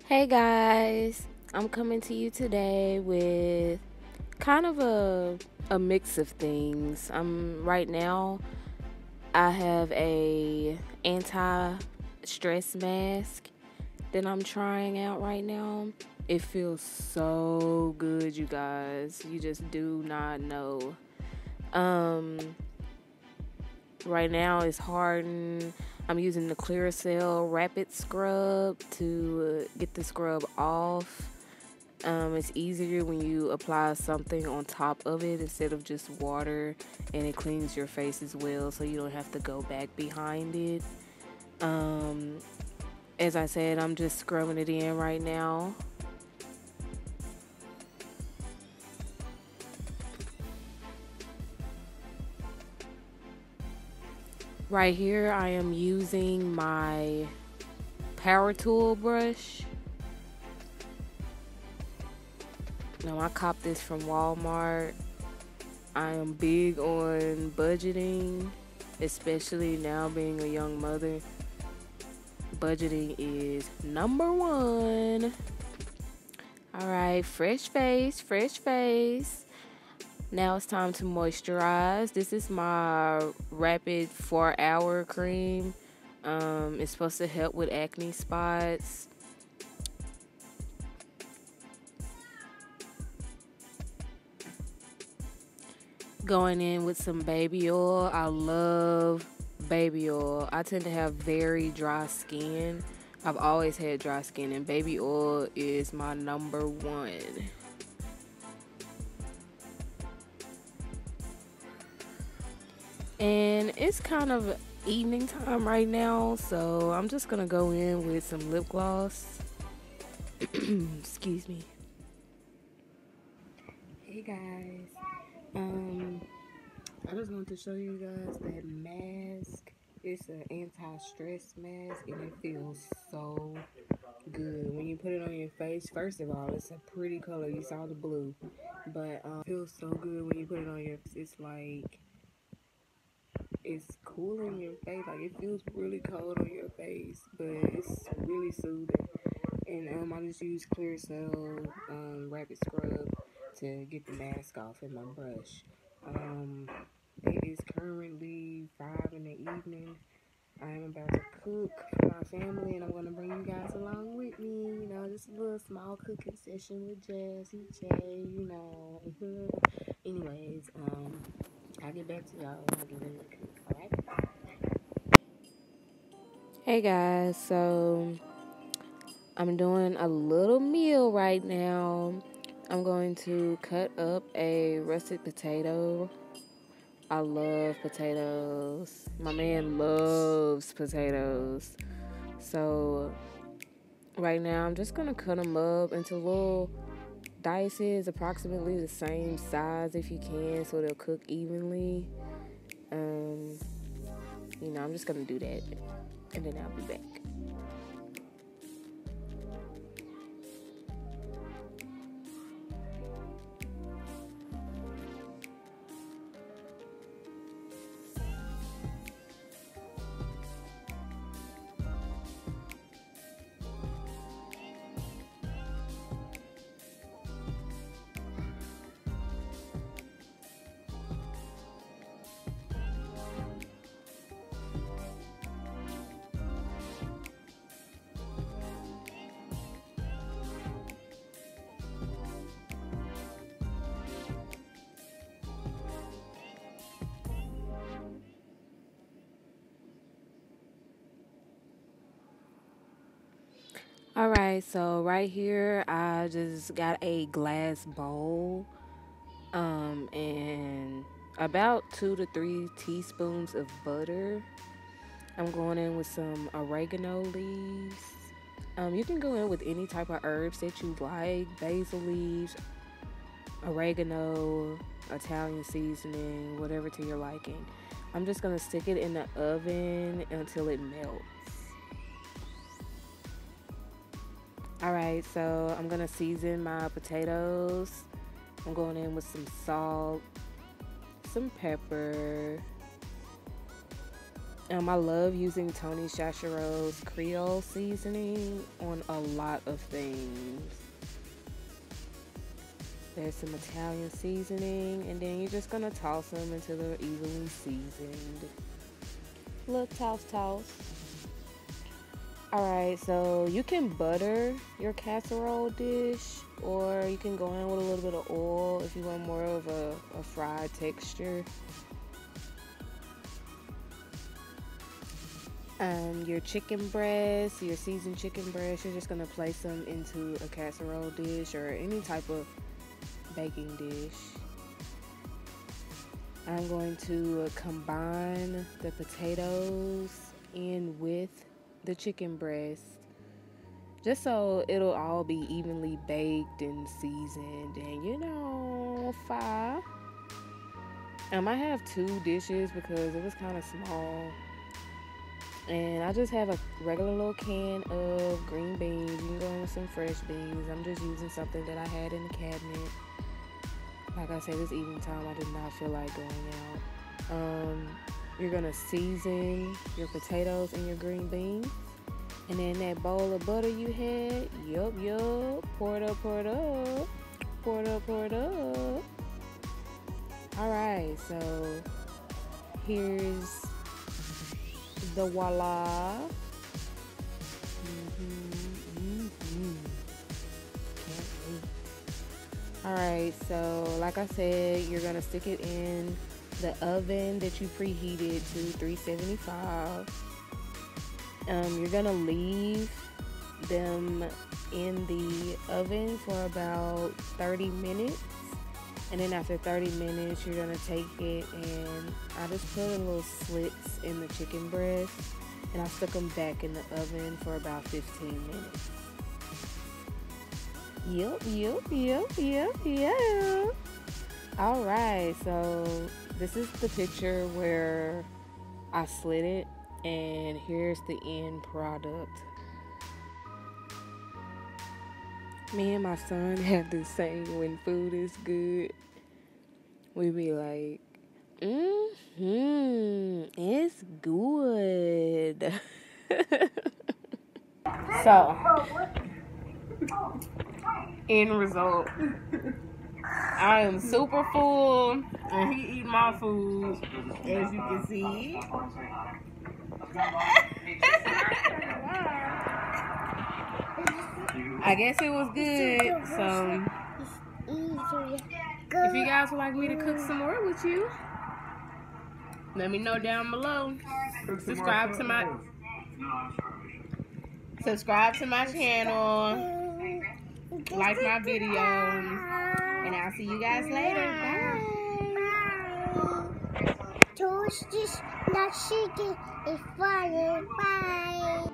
Hey guys, I'm coming to you today with kind of a mix of things. Right now I have a anti-stress mask that I'm trying out right now. It feels so good, you guys. You just do not know. Um right now it's hardened. I'm using the Clearasil Rapid Scrub to get the scrub off. It's easier when you apply something on top of it instead of just water, and it cleans your face as well, so you don't have to go back behind it. Um, as I said, I'm just scrubbing it in right now. Right here, I am using my power tool brush. Now, I copped this from Walmart. I am big on budgeting, especially now being a young mother. Budgeting is number one. All right, fresh face, fresh face. Now it's time to moisturize. This is my Rapid 4-hour cream. It's supposed to help with acne spots. Going in with some baby oil. I love baby oil. I tend to have very dry skin. I've always had dry skin, and baby oil is my number one. And it's kind of evening time right now, so I'm just gonna go in with some lip gloss. Excuse me. Hey guys. Um, I just wanted to show you guys that mask. It's an anti-stress mask, and it feels so good when you put it on your face. First of all, it's a pretty color. You saw the blue, but it feels so good when you put it on your face. It's like it's cooling your face. Like it feels really cold on your face, but it's really soothing. And I just use Clearasil Rapid Scrub to get the mask off in my brush. Um, it is currently 5 in the evening. I am about to cook for my family, and I'm going to bring you guys along with me. You know, just a little small cooking session with Jazzy, Jay, you know. Anyways, I'll get back to y'all when I get ready to cook, alright? Hey guys, so I'm doing a little meal right now. I'm going to cut up a russet potato. I love potatoes. My man loves potatoes. So right now I'm just gonna cut them up into little dices, approximately the same size if you can, so they'll cook evenly. Um, I'm just gonna do that, and then I'll be back. All right, so right here I just got a glass bowl, and about 2 to 3 teaspoons of butter. I'm going in with some oregano leaves. You can go in with any type of herbs that you like: basil leaves, oregano, Italian seasoning, whatever to your liking. I'm just gonna stick it in the oven until it melts. Alright, so I'm gonna season my potatoes. I'm going in with some salt, some pepper, I love using Tony Chachereau's Creole seasoning on a lot of things. There's some Italian seasoning, and then you're just gonna toss them until they're evenly seasoned. Look, toss. Alright, so you can butter your casserole dish, or you can go in with a little bit of oil if you want more of a fried texture. Your chicken breast, your seasoned chicken breast, you're just going to place them into a casserole dish or any type of baking dish. I'm going to combine the potatoes in with the chicken breast, just so it'll all be evenly baked and seasoned, and fire. I have 2 dishes because it was kind of small. And I just have a regular little can of green beans. You can go in with some fresh beans. I'm just using something that I had in the cabinet. Like I said, this evening time, I did not feel like going out. You're going to season your potatoes and your green beans. And then that bowl of butter you had, yup, pour it up. Alright, so here's the voila. Can't wait. Alright, so like I said, you're going to stick it in the oven that you preheated to 375. You're going to leave them in the oven for about 30 minutes. And then after 30 minutes, you're going to take it, and I just put in little slits in the chicken breast, and I stuck them back in the oven for about 15 minutes. Yup. All right, so this is the picture where I slit it, and here's the end product. Me and my son have this saying, when food is good, we be like, it's good. So, end result, I am super full, and he eat my food, as you can see. I guess it was good, so if you guys would like me to cook some more with you, let me know down below. Subscribe to my channel, like my videos, and I'll see you guys later. Bye. Toast is not chicken, it's fire. Bye.